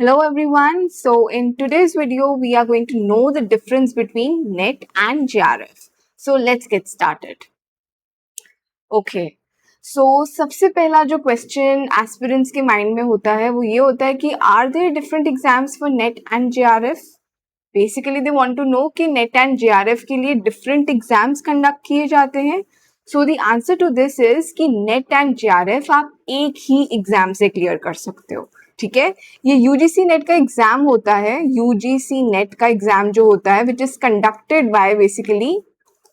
Hello everyone. So in today's video, we are going to know the difference between NET and JRF. So let's get started. Okay. So सबसे पहला जो question aspirants के mind में होता है वो ये होता है कि are there different exams for NET and JRF. Basically they want to know कि नेट एंड जेआरएफ के लिए डिफरेंट एग्जाम्स कंडक्ट किए जाते हैं. So the answer to this is कि नेट एंड जेआरएफ आप एक ही एग्जाम से क्लियर कर सकते हो. ठीक है, ये यूजीसी नेट का एग्जाम होता है. यूजीसी नेट का एग्जाम जो होता है which is conducted by basically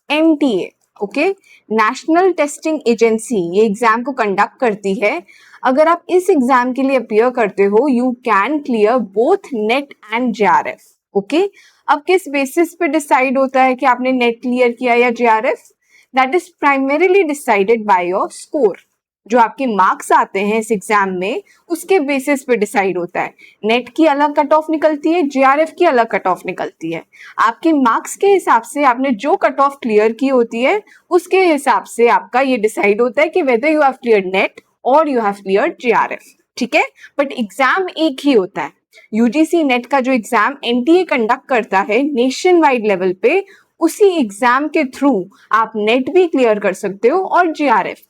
NTA. Okay, national testing agency ये एग्जाम को कंडक्ट करती है. अगर आप इस एग्जाम के लिए अपियर करते हो you can clear both net and JRF. Okay, अब किस बेसिस पे डिसाइड होता है कि आपने नेट क्लियर किया या JRF? That is primarily decided by your score. जो आपके मार्क्स आते हैं इस एग्जाम में उसके बेसिस पे डिसाइड होता है. नेट की अलग कट ऑफ निकलती है, जेआरएफ की अलग कट ऑफ निकलती है. आपके मार्क्स के हिसाब से आपने जो कट ऑफ क्लियर की होती है उसके हिसाब से आपका ये डिसाइड होता है कि whether you have clear net और यू हैव क्लियर जेआरएफ. ठीक है, बट एग्जाम एक ही होता है. यूजीसी नेट का जो एग्जाम एनटीए कंडक्ट करता है नेशन वाइड लेवल पे, उसी एग्जाम के थ्रू आप नेट भी क्लियर कर सकते हो और जेआरएफ.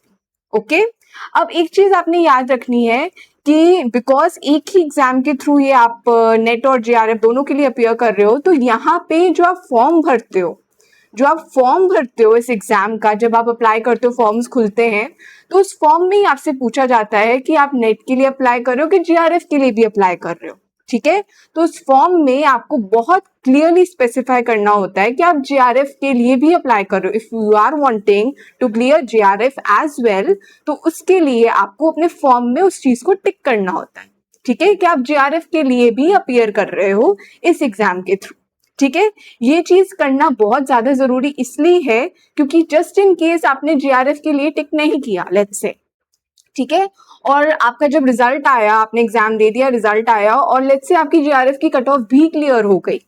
ओके, अब एक चीज आपने याद रखनी है कि बिकॉज एक ही एग्जाम के थ्रू ये आप नेट और जेआरएफ दोनों के लिए अपियर कर रहे हो, तो यहाँ पे जो आप फॉर्म भरते हो इस एग्जाम का, जब आप अप्लाई करते हो फॉर्म्स खुलते हैं तो उस फॉर्म में ही आपसे पूछा जाता है कि आप नेट के लिए अप्लाई कर रहे हो कि जेआरएफ के लिए भी अप्लाई कर रहे हो. ठीक है, तो उस फॉर्म में आपको बहुत क्लियरली स्पेसिफाई करना होता है कि आप जेआरएफ के लिए भी अप्लाई कर रहे हो. If you are wanting to clear JRF as well, तो उसके लिए आपको अपने फॉर्म में उस चीज को टिक करना होता है. ठीक है, कि आप जेआरएफ के लिए भी अपियर कर रहे हो इस एग्जाम के थ्रू. ठीक है, ये चीज करना बहुत ज्यादा जरूरी इसलिए है क्योंकि जस्ट इन केस आपने जेआरएफ के लिए टिक नहीं किया लेट्स से, ठीक है, और आपका जब रिजल्ट आया, आपने एग्जाम दे दिया, रिजल्ट आया और लेट्स से आपकी जेआरएफ की कट ऑफ भी क्लियर हो गई.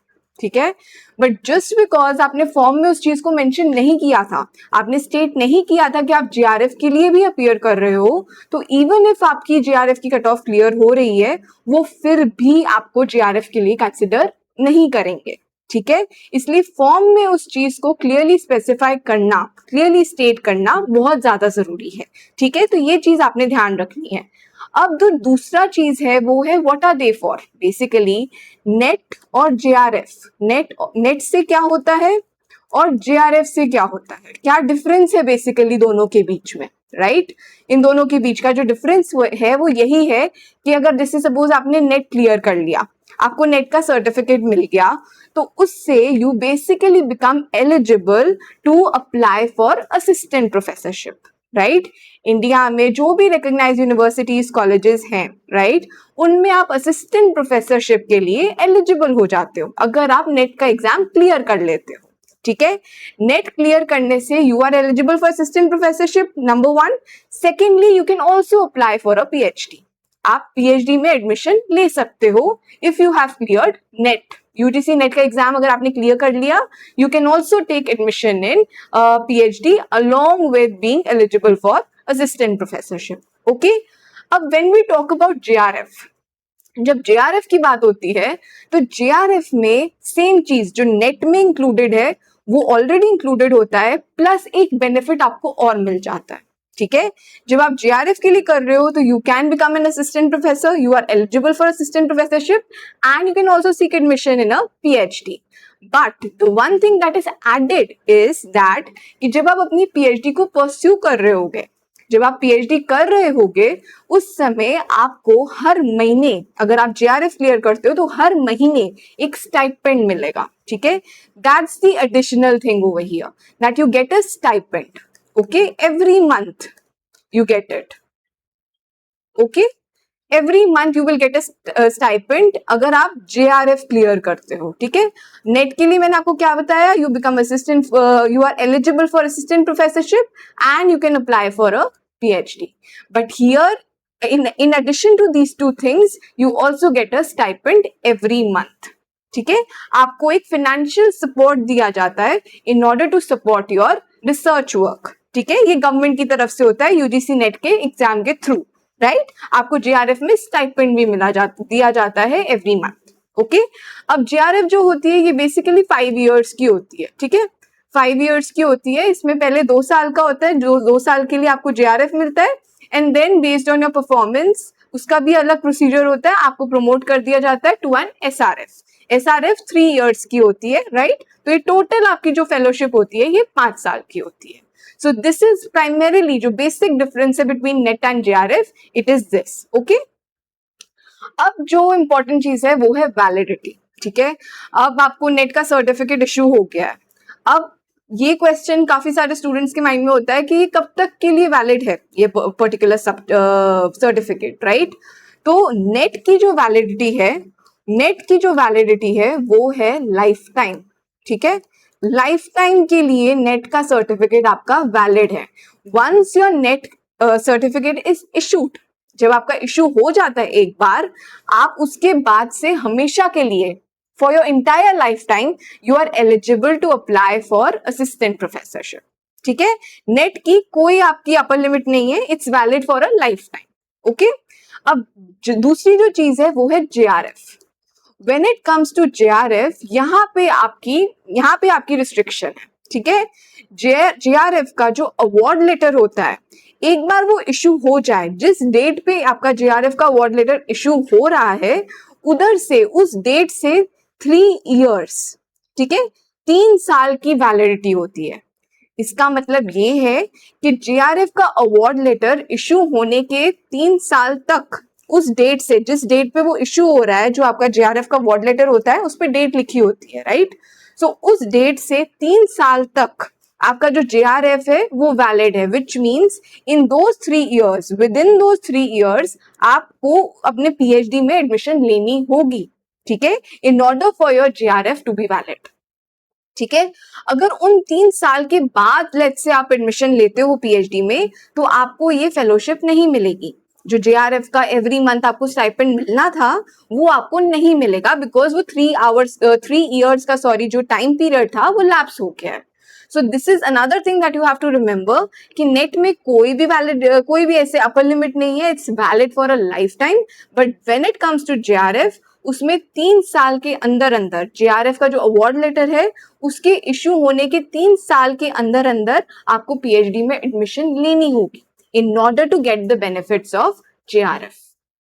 ठीक है, बट जस्ट बिकॉज आपने फॉर्म में उस चीज को मेंशन नहीं किया था, आपने स्टेट नहीं किया था कि आप जेआरएफ के लिए भी अपियर कर रहे हो, तो इवन इफ आपकी जेआरएफ की कट ऑफ क्लियर हो रही है वो फिर भी आपको जेआरएफ के लिए कंसिडर नहीं करेंगे. ठीक है, इसलिए फॉर्म में उस चीज को क्लियरली स्पेसिफाई करना, क्लियरली स्टेट करना बहुत ज्यादा जरूरी है. ठीक है, तो ये चीज आपने ध्यान रखनी है. अब जो दूसरा चीज है वो है what are they for. Basically NET और जेआरएफ, नेट से क्या होता है और जेआरएफ से क्या होता है, क्या डिफरेंस है बेसिकली दोनों के बीच में, राइट? इन दोनों के बीच का जो डिफरेंस है वो यही है कि अगर जैसे सपोज आपने नेट क्लियर कर लिया, आपको नेट का सर्टिफिकेट मिल गया, तो उससे you basically become eligible to apply for assistant professorship. Right, India में जो भी रिकॉग्नाइज्ड यूनिवर्सिटीज कॉलेजेस हैं, राइट, उनमें आप असिस्टेंट प्रोफेसरशिप के लिए एलिजिबल हो जाते हो अगर आप नेट का एग्जाम क्लियर कर लेते हो. ठीक है, नेट क्लियर करने से you are eligible for assistant professorship, number one. Secondly you can also apply for a PhD. आप पीएचडी में एडमिशन ले सकते हो if you have cleared NET. UGC NET का एग्जाम अगर आपने क्लियर कर लिया, you can also take admission in PhD along with being eligible for assistant professorship. Okay, अब when we talk about JRF, जब जेआरएफ की बात होती है तो जेआरएफ में सेम चीज जो नेट में इंक्लूडेड है वो ऑलरेडी इंक्लूडेड होता है, प्लस एक बेनिफिट आपको और मिल जाता है. ठीक है, जब आप जेआरएफ के लिए कर रहे हो तो you can become an assistant professor, you are eligible for assistant professorship and you can also seek admission in a PhD. But the one thing that is added is that कि जब आप अपनी पीएचडी को pursue कर रहे होगे, जब आप पीएचडी कर रहे होगे उस समय आपको हर महीने, अगर आप जेआरएफ क्लियर करते हो तो हर महीने एक स्टाइपेंड मिलेगा. ठीक है, that's the additional thing over here, that you get a stipend. Okay, every month you get it. Okay, every month you will get a stipend अगर आप JRF क्लियर करते हो. ठीक है, नेट के लिए मैंने आपको क्या बताया, you become assistant, you are eligible for assistant professorship and you can apply for a PhD. But here in addition to these two things you also get a stipend every month. ठीक है, आपको एक financial support दिया जाता है in order to support your research work. ठीक है, ये गवर्नमेंट की तरफ से होता है यूजीसी नेट के एग्जाम के थ्रू. राइट? आपको जेआरएफ में स्टाइपेंड भी दिया जाता है एवरी मंथ। ओके, अब जेआरएफ जो होती है ये बेसिकली 5 इयर्स की होती है, ठीक है? 5 इयर्स की होती है। इसमें पहले 2 साल का होता है, जो 2 साल के लिए आपको जेआरएफ मिलता है, and then based on your performance उसका भी अलग प्रोसीजर होता है, आपको प्रमोट कर दिया जाता है to an SRF. SRF 3 years की होती है, राइट? तो ये टोटल आपकी जो फेलोशिप होती है ये 5 साल की होती है। So this is primarily जो basic difference है between NET and JRF, it is this, okay? अब जो important चीज है वो है वैलिडिटी, ठीक है? अब आपको नेट का सर्टिफिकेट इशू हो गया है। अब ये क्वेश्चन काफी सारे स्टूडेंट्स के माइंड में होता है कि ये कब तक के लिए वैलिड है ये पर्टिकुलर सर्टिफिकेट, राइट? तो नेट की जो वैलिडिटी है वो है लाइफ टाइम, ठीक है? लाइफ टाइम के लिए नेट का सर्टिफिकेट आपका वैलिड है। Once your NET certificate is issued, जब आपका इशू हो जाता है एक बार, आप उसके बाद से हमेशा के लिए for your entire lifetime you are eligible to apply for assistant professorship, ठीक है? नेट की कोई आपकी अपर लिमिट नहीं है, it's valid for a life time. Okay, अब दूसरी जो चीज है वो है JRF. When it comes to JRF, यहाँ पे आपकी रिस्ट्रिक्शन है, ठीक है? JRF का जो अवार्ड लेटर होता है, एक बार वो इशू हो जाए, जिस डेट पे आपका JRF का अवार्ड लेटर इशू हो रहा है, उधर से उस डेट से 3 इयर्स, ठीक है, 3 साल की वैलिडिटी होती है। इसका मतलब ये है कि JRF का अवार्ड लेटर इशू होने के 3 साल तक, उस डेट से, जिस डेट पे वो इशू हो रहा है, जो आपका JRF का अवार्ड लेटर होता है उस पे डेट लिखी होती है, राइट? सो उस डेट से 3 साल तक आपका जो JRF है वो वैलिड है, which means in those 3 years, within those 3 years आपको अपने PhD में एडमिशन लेनी होगी, ठीक है? In order for your JRF to be valid, ठीक है? अगर उन 3 साल के बाद लेट्स से आप एडमिशन लेते हो PhD में, तो आपको ये फेलोशिप नहीं मिलेगी। जो JRF का एवरी मंथ आपको स्टाइपेंड मिलना था वो आपको नहीं मिलेगा, बिकॉज वो 3 इयर्स का जो टाइम पीरियड था वो लैप्स हो गया है। So this is another thing that you have to remember कि नेट में कोई भी ऐसे अपर लिमिट नहीं है, it's valid for a lifetime. But when it comes to JRF, उसमें 3 साल के अंदर अंदर JRF का जो अवार्ड लेटर है उसके इशू होने के 3 साल के अंदर अंदर आपको PhD में एडमिशन लेनी होगी in order to get the benefits of JRF.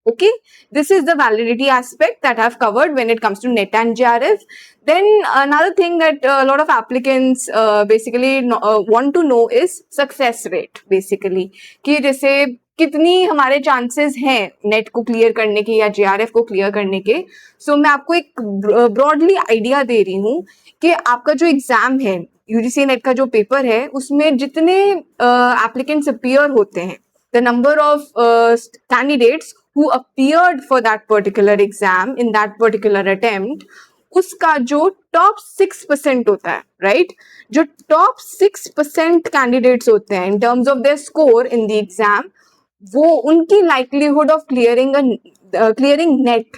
Okay, this is the validity aspect that I've covered when it comes to NET and JRF. Then another thing that a lot of applicants basically want to know is success rate, basically कि जैसे कितनी हमारे chances हैं NET को clear करने के या JRF को क्लियर करने के। सो मैं आपको एक ब्रॉडली आइडिया दे रही हूँ कि आपका जो एग्जाम है, UGC नेट का जो पेपर है, उसमें जितने एप्लीकेंट्स अपीयर होते हैं, the number of candidates who appeared for that particular exam in that particular attempt, उसका जो टॉप 6% होता है, राइट? जो टॉप 6% कैंडिडेट्स होते हैं in terms of their score in the exam, वो उनकी likelihood of clearing NET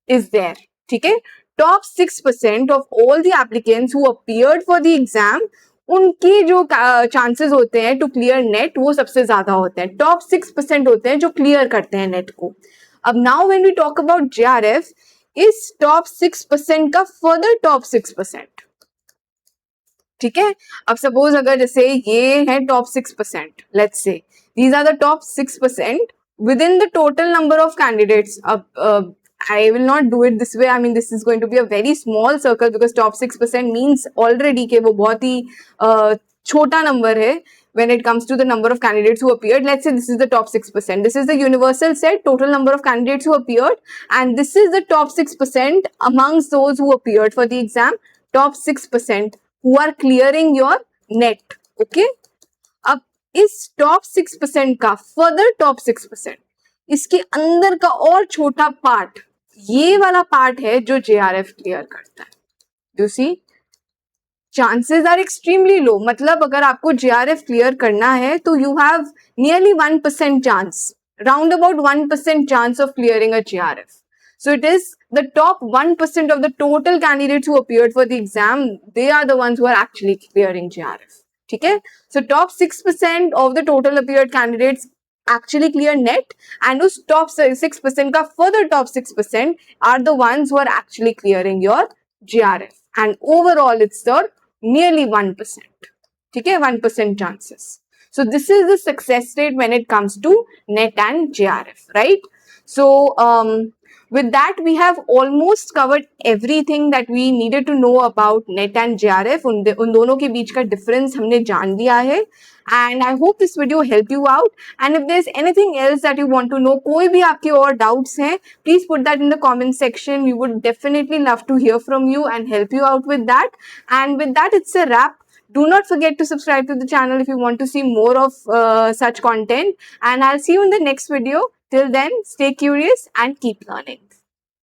is there, ठीक है? Top 6% of all the applicants who appeared for the exam, उनकी जो चांसेस होते हैं टू क्लियर नेट वो सबसे ज्यादा होते हैं। टॉप 6% होते हैं जो क्लियर करते हैं नेट को। अब now when we talk about JRF, इस टॉप 6% का फर्दर टॉप 6%, ठीक है? अब सपोज अगर जैसे ये है top 6%, let's say these are the top 6% within the total number of candidates. I will not do it this way. I mean, this is going to be a very small circle because top 6% means already कि वो बहुत ही छोटा number है when it comes to the number of candidates who appeared. Let's say this is the top 6%. This is the universal set total number of candidates who appeared, and this is the top 6% amongst those who appeared for the exam. Top 6% who are clearing your net. Okay? अब इस top 6% का further top 6%, इसके अंदर का और छोटा part, ये वाला पार्ट है जो JRF क्लियर करता है। You see, chances are extremely low. मतलब अगर आपको JRF क्लियर करना है तो you have nearly 1% chance, round about 1% chance of clearing a JRF. So it is the top 1% of the total candidates who appeared for the exam, they are the ones who are actually clearing JRF. ठीक है? So top 6% of the total appeared candidates actually clear net, and those top 6% का further top 6% are the ones who are actually clearing your JRF, and overall it's the nearly 1%. Okay, 1% chances. So this is the success rate when it comes to net and JRF, right? So with that, we have almost covered everything that we needed to know about net and JRF. उन दोनों के बीच का difference हमने जान लिया है. And I hope this video helped you out. And if there's anything else that you want to know, कोई भी आपके और doubts हैं, please put that in the comment section. We would definitely love to hear from you and help you out with that. And with that, it's a wrap. Do not forget to subscribe to the channel if you want to see more of such content. And I'll see you in the next video. Till then, stay curious and keep learning.